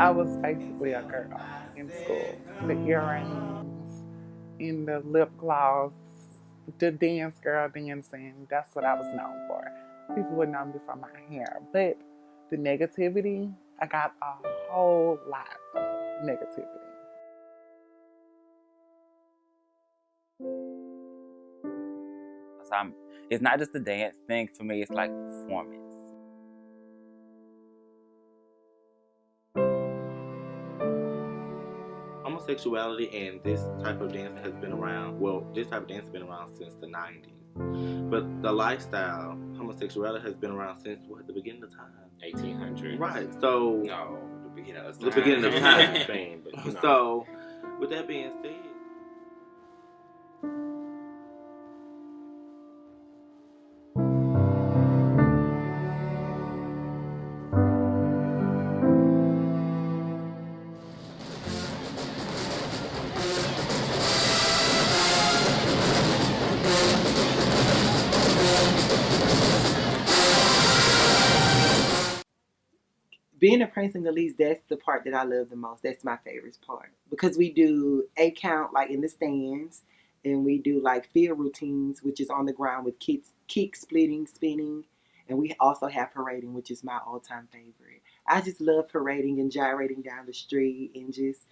I was basically a girl in school. The earrings and the lip gloss, the dance girl dancing, that's what I was known for. People would know me for my hair. But the negativity, I got a whole lot of negativity. So it's not just a dance thing for me, it's like performance. Homosexuality and this type of dance has been around. Well, this type of dance has been around since the 90s. But the lifestyle, homosexuality, has been around since what, the beginning of time? 1800s. Right. So No, the beginning of time. the beginning of time, Spain. But you know. So, with that being said, being a prancing elite, that's the part that I love the most. That's my favorite part because we do a count like in the stands, and we do like field routines, which is on the ground with kick splitting, spinning, and we also have parading, which is my all-time favorite. I just love parading and gyrating down the street and just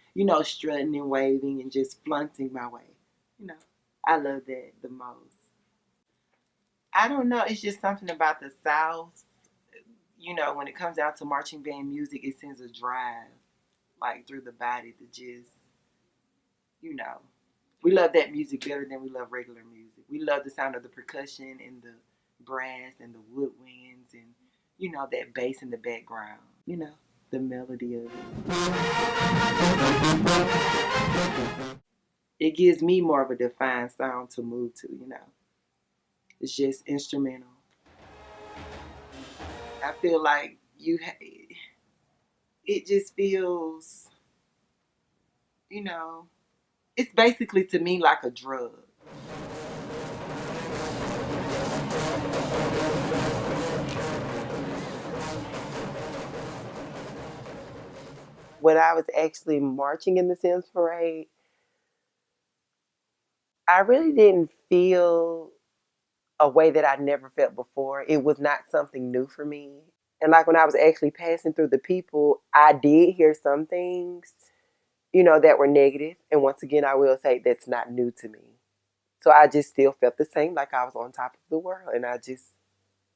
strutting and waving and just flaunting my way. You know, I love that the most. I don't know. It's just something about the South. When it comes down to marching band music, it sends a drive like through the body to just, you know, we love that music better than we love regular music. We love the sound of the percussion and the brass and the woodwinds and, that bass in the background, the melody of it. It gives me more of a defined sound to move to. It's just instrumental. I feel like it just feels, you know, it's basically to me like a drug. When I was actually marching in the Sims Parade, I really didn't feel a way that I never felt before. It was not something new for me. And like when I was actually passing through the people, I did hear some things, that were negative. And once again, I will say that's not new to me. So I just still felt the same, like I was on top of the world, and I just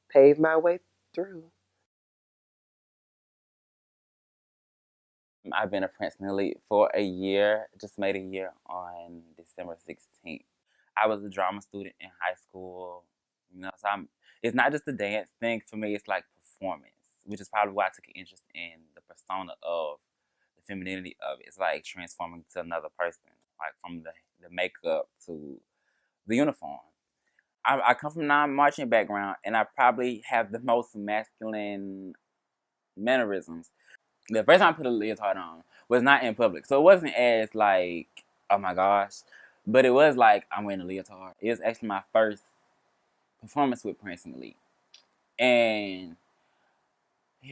paved my way through. I've been a Prancing elite for a year, just made a year on December 16th. I was a drama student in high school, so it's not just a dance thing for me, it's like performance, which is probably why I took an interest in the persona of the femininity of it. It's like transforming to another person, like from the makeup to the uniform. I come from a non-marching background, and I probably have the most masculine mannerisms. The first time I put a leotard on was not in public, so it wasn't as like, oh my gosh, but it was like I'm wearing a leotard. It was actually my first performance with Prancing Elite, and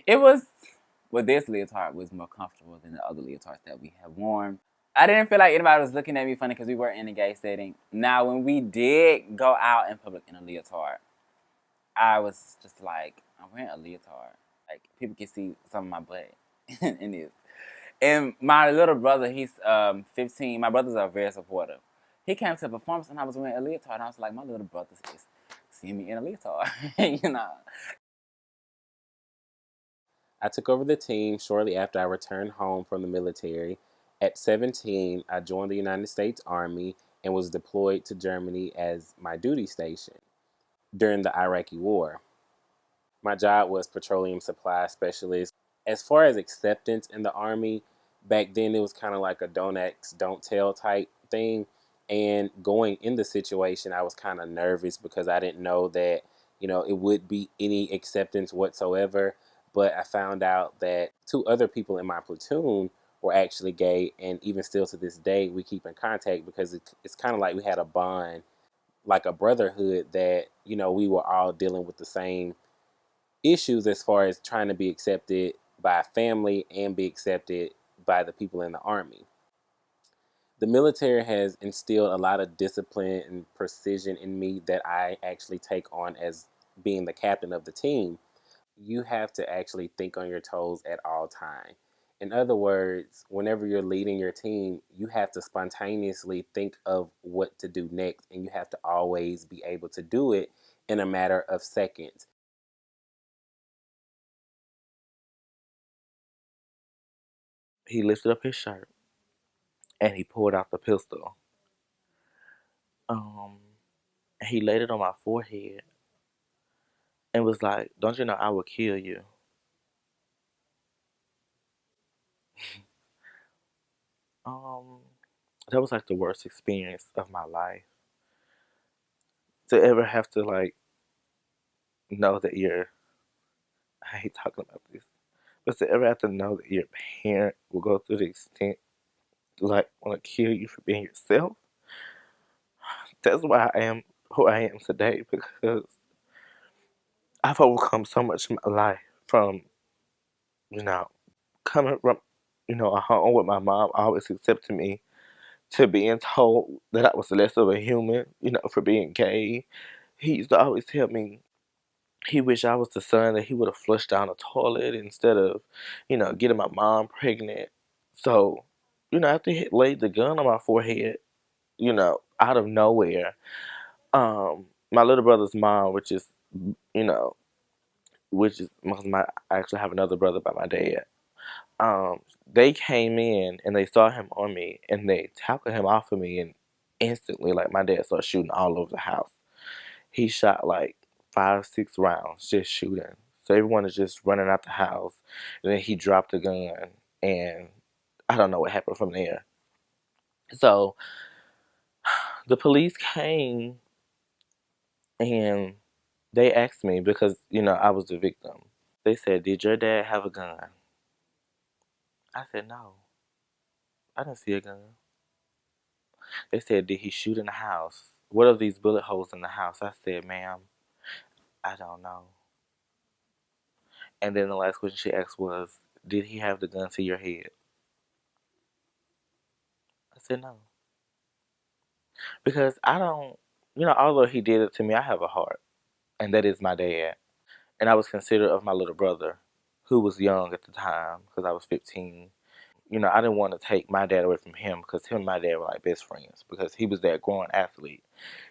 it was, well, this leotard was more comfortable than the other leotards that we have worn. I didn't feel like anybody was looking at me funny because we were in a gay setting. Now, when we did go out in public in a leotard, I was just like, I'm wearing a leotard. Like, people can see some of my butt in this. And my little brother, he's 15. My brothers are very supportive. He came to a performance and I was wearing a leotard. And I was like, my little brother is seeing me in a leotard, I took over the team shortly after I returned home from the military. At 17, I joined the United States Army and was deployed to Germany as my duty station during the Iraqi War. My job was petroleum supply specialist. As far as acceptance in the Army, back then it was kind of like a don't ask, don't tell type thing. And going in the situation, I was kind of nervous because I didn't know that, it would be any acceptance whatsoever. But I found out that two other people in my platoon were actually gay. And even still to this day, we keep in contact because it's kind of like we had a bond, like a brotherhood that, we were all dealing with the same issues as far as trying to be accepted by family and be accepted by the people in the Army. The military has instilled a lot of discipline and precision in me that I actually take on as being the captain of the team. You have to actually think on your toes at all times. In other words, whenever you're leading your team, you have to spontaneously think of what to do next, and you have to always be able to do it in a matter of seconds. He lifted up his shirt and he pulled out the pistol. Um, he laid it on my forehead and was like, "Don't you know I will kill you?" Um, that was like the worst experience of my life. To ever have to like know that I hate talking about this, but to ever have to know that your parent will go through the extent to like want to kill you for being yourself. That's why I am who I am today, because I've overcome so much in my life from, you know, coming from, a home with my mom always accepting me, to being told that I was less of a human, for being gay. He used to always tell me he wished I was the son that he would have flushed down the toilet instead of, getting my mom pregnant. So, after he laid the gun on my forehead, out of nowhere, my little brother's mom, you know, I actually have another brother by my dad. They came in and they saw him on me and they tackled him off of me, and instantly, like, my dad started shooting all over the house. He shot like 5, 6 rounds just shooting. So everyone is just running out the house, and then he dropped the gun, and I don't know what happened from there. So the police came and they asked me, because I was the victim. They said, "Did your dad have a gun?" I said, "No, I didn't see a gun." They said, "Did he shoot in the house? What are these bullet holes in the house?" I said, "Ma'am, I don't know." And then the last question she asked was, "Did he have the gun to your head?" I said, "No." Because I don't, although he did it to me, I have a heart. And that is my dad. And I was considerate of my little brother, who was young at the time, because I was 15. I didn't want to take my dad away from him, because him and my dad were like best friends, because he was that growing athlete.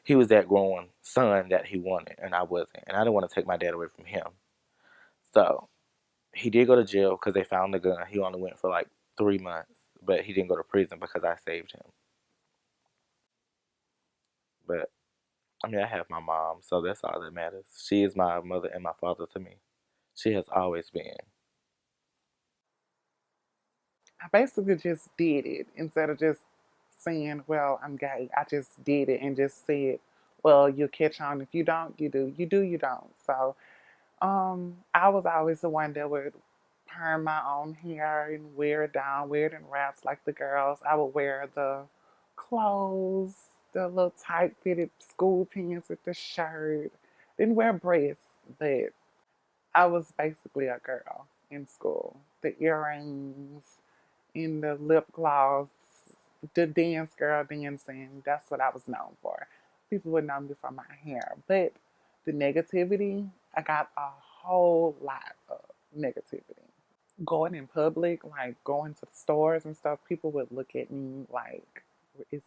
He was that growing son that he wanted, and I wasn't. And I didn't want to take my dad away from him. So he did go to jail because they found the gun. He only went for like 3 months, but he didn't go to prison because I saved him. But I mean, I have my mom, so that's all that matters. She is my mother and my father to me. She has always been. I basically just did it instead of just saying, well, I'm gay. I just did it and just said, well, you'll catch on. If you don't, you do. You do, you don't. So I was always the one that would perm my own hair and wear it down, wear it in wraps like the girls. I would wear the clothes, the little tight fitted school pants with the shirt. Didn't wear breasts, but I was basically a girl in school. The earrings, in the lip gloss, the dance girl dancing. That's what I was known for. People would know me for my hair. But the negativity, I got a whole lot of negativity. Going in public, like going to the stores and stuff, people would look at me like, is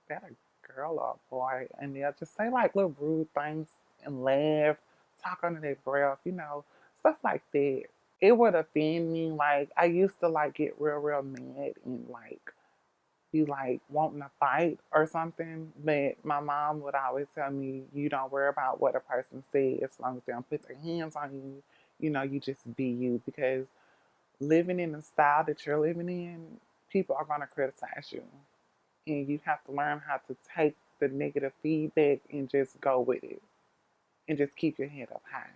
that a girl or a boy? And they'll just say like little rude things and laugh, talk under their breath, stuff like that. It would offend me. Like I used to like get real mad and like be like wanting to fight or something. But my mom would always tell me, you don't worry about what a person says as long as they don't put their hands on you. You just be you, because living in the style that you're living in, people are going to criticize you. And you have to learn how to take the negative feedback and just go with it and just keep your head up high.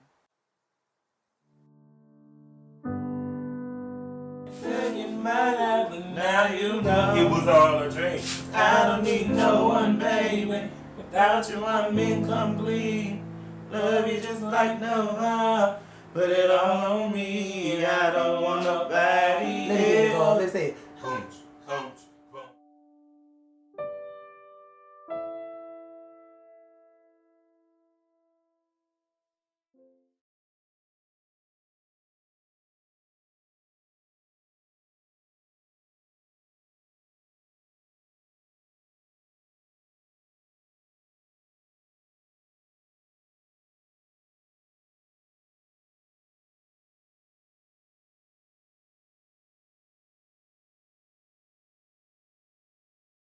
Now you know it was all a dream. I don't need no one, baby. Without you, I'm incomplete. Love you just like no how. Put it all on me. I don't want nobody Let me get it going. else. Let's say it. Boom.